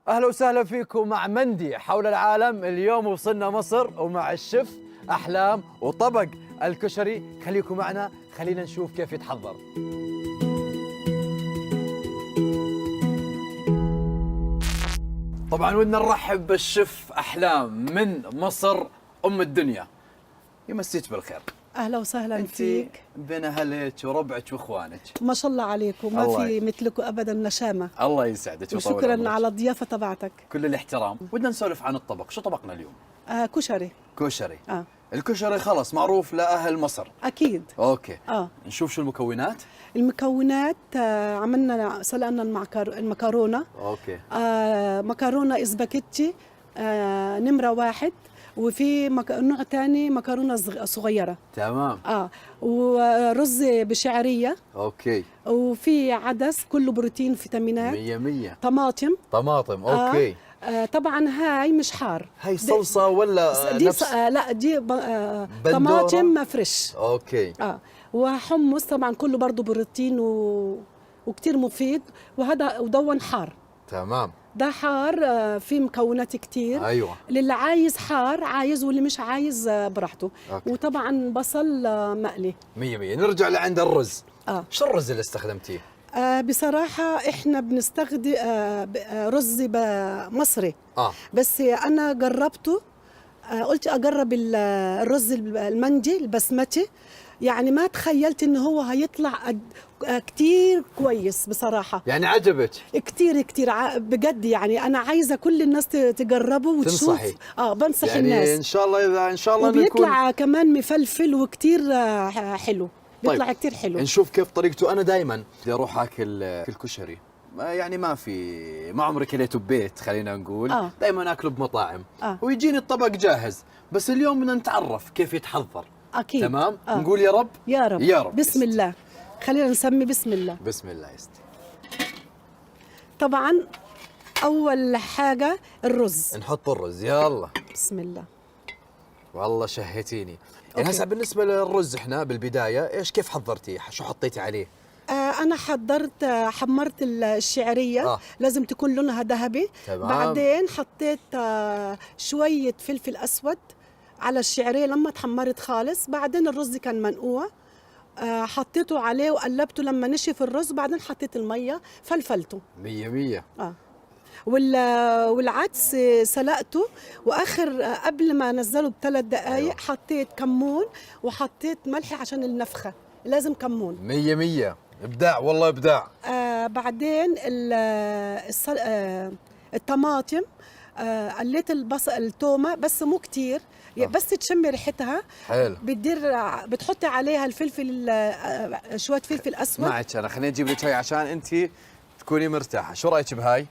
أهلا وسهلا فيكم مع مندي حول العالم. اليوم وصلنا مصر ومع الشيف أحلام وطبق الكشري. خليكم معنا، خلينا نشوف كيف يتحضر. طبعا ودنا نرحب بالشيف أحلام من مصر أم الدنيا. يمسيك بالخير. اهلا وسهلا فيك. بين اهلك وربعك واخوانك ما شاء الله عليكم، ما في مثلكم ابدا نشامه. الله يسعدك وشكرا على الضيافه تبعتك. كل الاحترام. ودنا نسولف عن الطبق. شو طبقنا اليوم؟ كشري. كشري. الكشري خلاص معروف لأهل مصر. أكيد. أوكي. نشوف شو المكونات. المكونات سلقنا المكرونة. أوكي. مكرونة إسباجيتي نمرة 1، وفي نوع تاني مكرونة صغيرة. تمام. ورز بشعرية. أوكي. وفي عدس كله بروتين فيتامينات. 100. طماطم. أوكي. طبعا هاي مش حار. هاي صلصة ولا دي نفس؟ لا دي طماطم فريش. اوكي. وحمص طبعا كله برضه بروتين وكتير مفيد. وهذا ودون حار. تمام. ده حار فيه مكونات كتير. ايوه. للي عايز حار عايز، واللي مش عايز براحته. أوكي. وطبعا بصل مقلي. 100. نرجع لعند الرز. شو الرز اللي استخدمتيه؟ بصراحة احنا بنستخدم رز مصري. بس انا جربته. قلت اجرب الرز المندي البسمتي. يعني ما تخيلت ان هو هيطلع كتير كويس بصراحة. يعني عجبك؟ كتير بجد. يعني انا عايزة كل الناس تجربه وتشوف. تنصحي؟ بنصح يعني الناس. ان شاء الله، اذا ان شاء الله وبيطلع كمان مفلفل وكتير حلو. بيطلع طيب. كتير حلو. نشوف كيف طريقته. انا دائما بدي اروح اكل الكشري، يعني ما عمري كليته ببيت، خلينا نقول. دائما اكله بمطاعم. ويجيني الطبق جاهز. بس اليوم بدنا نتعرف كيف يتحضر. اكيد. تمام. نقول يا رب. يا رب. يا رب. بسم الله. خلينا نسمي بسم الله. بسم الله يستي. طبعا اول حاجه الرز. نحط الرز. يلا بسم الله. والله شهيتيني. يعني هسه بالنسبه للرز احنا بالبدايه كيف حضرتيه؟ شو حطيتي عليه؟ انا حمرت الشعريه. لازم تكون لونها ذهبي. بعدين حطيت شويه فلفل اسود على الشعريه لما تحمرت خالص. بعدين الرز كان منقوع، حطيته عليه وقلبته لما نشف الرز. بعدين حطيت الميه فلفلته. 100. والعدس سلقته، واخر قبل ما انزله ب3 دقائق حطيت كمون وحطيت ملح عشان النفخه، لازم كمون. 100. ابداع والله ابداع. بعدين الطماطم قليت التومه بس مو كتير. بس تشمي ريحتها. حلو. بتحطي عليها الفلفل، شويه فلفل اسود. معك انا، خليني اجيب لك هاي عشان انت تكوني مرتاحه. شو رايك بهاي؟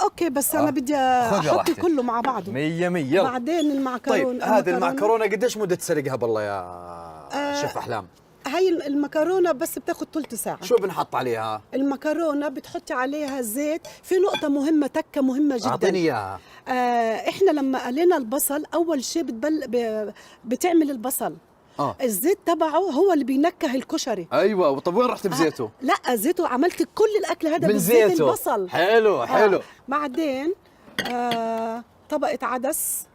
اوكي. بس انا بدي احط كله مع بعضه. 100. بعدين المعكرونه. طيب هذه المعكرونه قديش مده تسلقها بالله يا شيف احلام؟ هاي المكرونه بس بتاخد ثلث ساعه. شو بنحط عليها؟ المكرونه بتحطي عليها زيت. في نقطه مهمه، تكه مهمه جدا. اعطيني اياها. احنا لما قلينا البصل اول شيء بتعمل البصل. الزيت تبعه هو اللي بينكه الكشري. ايوه. طب وين رحت بزيته؟ لا، زيته. عملت كل الاكل هذا من بالزيت زيته. البصل. حلو. بعدين طبقه عدس.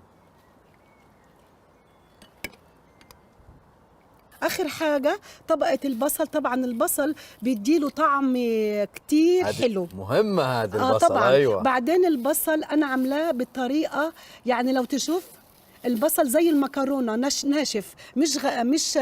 اخر حاجه طبقه البصل. طبعا البصل بيديله طعم كتير حلو. مهمه هذا البصل. طبعا. ايوه. بعدين البصل انا عاملاه بالطريقه، يعني لو تشوف البصل زي المكرونه ناشف، مش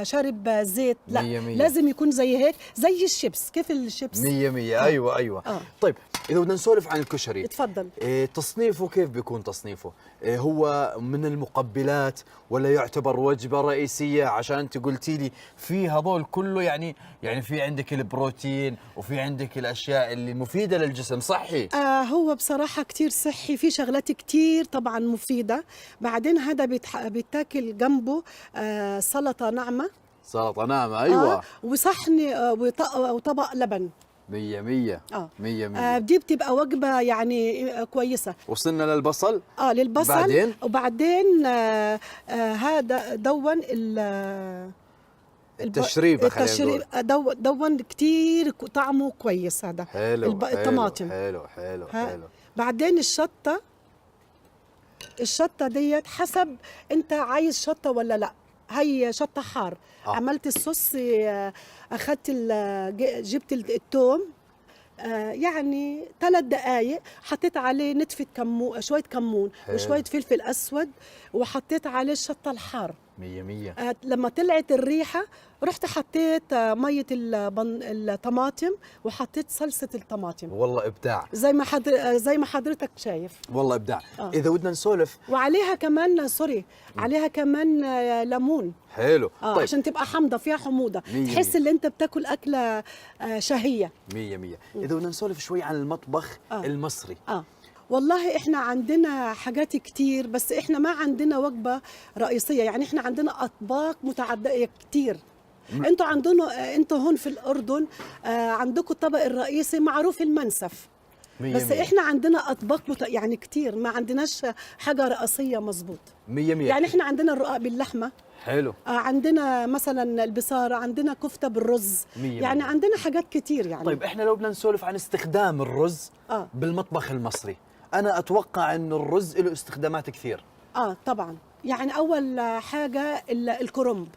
شارب زيت. لا. 100. لازم يكون زي هيك، زي الشيبس. كيف الشيبس؟ 100. ايوه. طيب اذا بدنا نسولف عن الكشري. اتفضل. تصنيفه كيف بيكون تصنيفه؟ هو من المقبلات ولا يعتبر وجبه رئيسيه؟ عشان انت قلتي لي في هذول كله، يعني في عندك البروتين وفي عندك الاشياء اللي مفيده للجسم، صحي؟ هو بصراحه كتير صحي. في شغلات كتير طبعا مفيده. بعدين هذا بيتاكل جنبه سلطه ناعمه. سلطه ناعمه. ايوه. وصحن وطبق لبن. 100. 100. دي بتبقى وجبه يعني كويسه. وصلنا للبصل. للبصل. وبعدين هذا دون التشريبه. دون كتير طعمه كويس. هذا حلو. الطماطم. حلو. بعدين الشطه ديت حسب انت عايز شطه ولا لا. هي شطه حار. عملت الصوص، اخذت جبت الثوم، يعني 3 دقائق، حطيت عليه نتفة كمون، شوية كمون وشوية فلفل أسود، وحطيت عليه الشطة الحار. 100. لما طلعت الريحة رحت حطيت مية الطماطم، وحطيت صلصة الطماطم. والله إبداع. زي ما حضرتك شايف. والله إبداع. إذا بدنا نسولف، وعليها كمان عليها كمان ليمون. حلو. طيب. عشان تبقى حامضة، فيها حموضة، تحس ان انت بتاكل أكلة شهية. 100. إذا بدنا نسولف شوي عن المطبخ المصري. والله احنا عندنا حاجات كتير، بس احنا ما عندنا وجبة رئيسية. يعني احنا عندنا أطباق متعددة كتير. انتوا هون في الأردن عندكم الطبق الرئيسي معروف المنسف. 100. بس احنا عندنا أطباق يعني كتير، ما عندناش حاجة رئيسية مظبوط. 100. يعني احنا عندنا الرقاق باللحمة. حلو. عندنا مثلا البصارة، عندنا كفتة بالرز. 100. يعني عندنا حاجات كتير يعني. طيب احنا لو بدنا نسولف عن استخدام الرز بالمطبخ المصري، انا اتوقع ان الرز له استخدامات كثير. طبعا. يعني اول حاجة الكرنب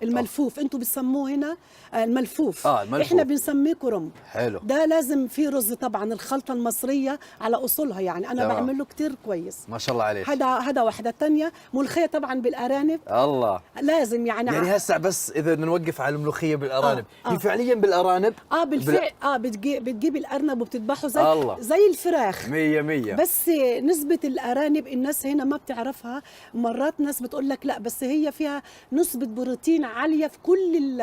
الملفوف. انتوا بتسموه هنا الملفوف. احنا بنسميه كرنب. حلو. ده لازم فيه رز طبعا، الخلطة المصرية على اصولها. يعني انا بعمله كتير كويس. ما شاء الله عليك. هذا واحدة. تانية ملوخية طبعا بالارانب. الله. لازم يعني هسه بس اذا نوقف على الملوخية بالارانب، هي فعليا بالارانب. بالفعل. بتجيب الارنب وبتذبحه زي الفراخ. 100. بس نسبة الارانب الناس هنا ما بتعرفها. مرات ناس بتقول لك لا، بس هي فيها نسبة بروتين عالية في كل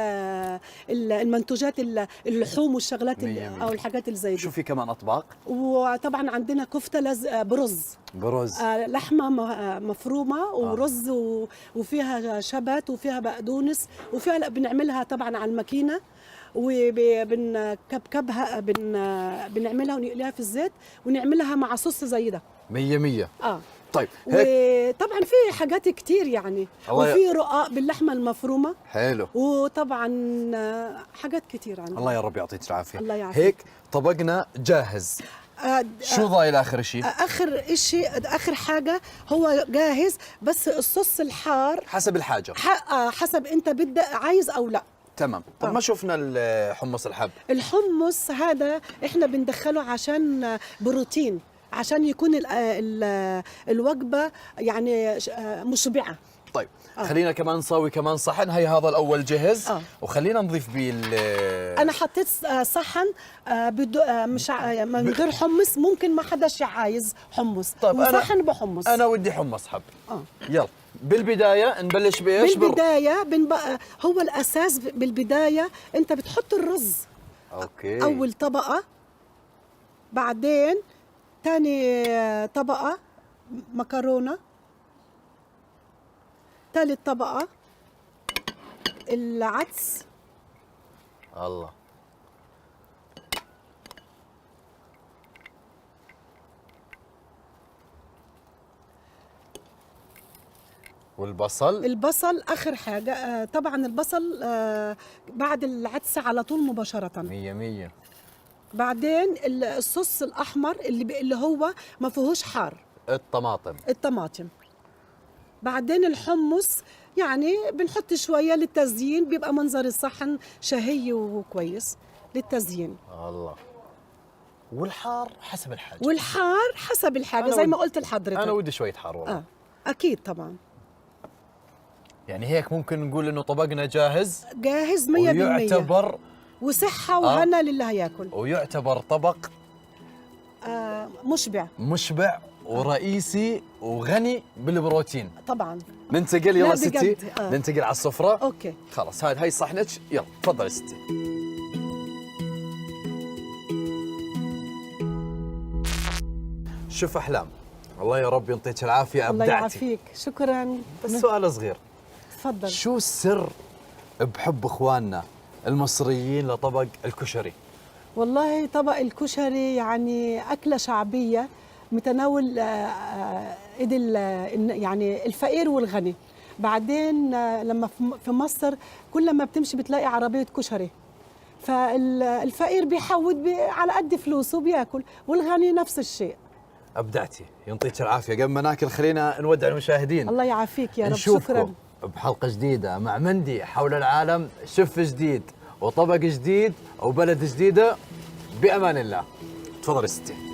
المنتوجات، اللحوم والشغلات او الحاجات اللي زي دي. شو في كمان اطباق؟ وطبعا عندنا كفتة برز. لحمة مفرومة ورز وفيها شبت وفيها بقدونس، وفيها بنعملها طبعا على الماكينة، وبنكبكبها، بنعملها ونقليها في الزيت، ونعملها مع صوص زي ده. 100. طيب وطبعا في حاجات كتير يعني، وفي رقاق باللحمه المفرومه. حلو. وطبعا حاجات كتير عندنا. الله يا رب يعطيك العافيه. الله يعافيك. هيك طبقنا جاهز. شو ضايل اخر شيء؟ اخر حاجه هو جاهز، بس الصوص الحار حسب الحاجه. حسب انت بدك عايز او لا. تمام. طب ما شفنا الحمص الحب. الحمص هذا احنا بندخله عشان بروتين، عشان يكون الوجبة يعني مشبعة. طيب خلينا كمان نسوي كمان صحن. هي هذا الأول جهز. وخلينا نضيف بيه أنا حطيت صحن مش من غير حمص. ممكن ما حداش عايز حمص. طيب وصحن بحمص. أنا ودي حمص حب. يلا بالبداية نبلش بإيش؟ بالبداية هو الأساس. بالبداية أنت بتحط الرز. أوكي. أول طبقة، بعدين تاني طبقة مكرونة، ثالث طبقة العدس. الله. والبصل؟ البصل آخر حاجة. طبعا البصل بعد العدس على طول مباشرة. 100. بعدين الصوص الأحمر اللي هو ما فيهوش حار. الطماطم. بعدين الحمص يعني بنحط شوية للتزيين، بيبقى منظر الصحن شهي وكويس للتزيين. الله. والحار حسب الحاجة. زي ما قلت لحضرتك. أنا ودي شوية حار والله. أكيد طبعا. يعني هيك ممكن نقول إنه طبقنا جاهز 100%. ويعتبر وصحة وهنا لله ياكل. ويعتبر طبق مشبع ورئيسي وغني بالبروتين. طبعا. ننتقل يلا ستي. ننتقل على السفرة. اوكي خلاص. هاي صحنك. يلا تفضلي ستي. شوف أحلام، الله يا رب يعطيك العافية. الله أبدعتي. يعافيك. شكرا. بس سؤال صغير. تفضل. شو السر بحب إخواننا المصريين لطبق الكشري؟ والله طبق الكشري يعني أكلة شعبية متناول ايد يعني الفقير والغني. بعدين لما في مصر كل ما بتمشي بتلاقي عربية كشري، فالفقير بيحود على قد فلوسه بياكل، والغني نفس الشيء. ابدعتي، يعطيك العافيه. قبل ما ناكل خلينا نودع المشاهدين. الله يعافيك يا رب. نشوفكم شكرا بحلقه جديده مع مندي حول العالم، شف جديد وطبق جديد وبلد جديده. بامان الله. تفضل يا ستي.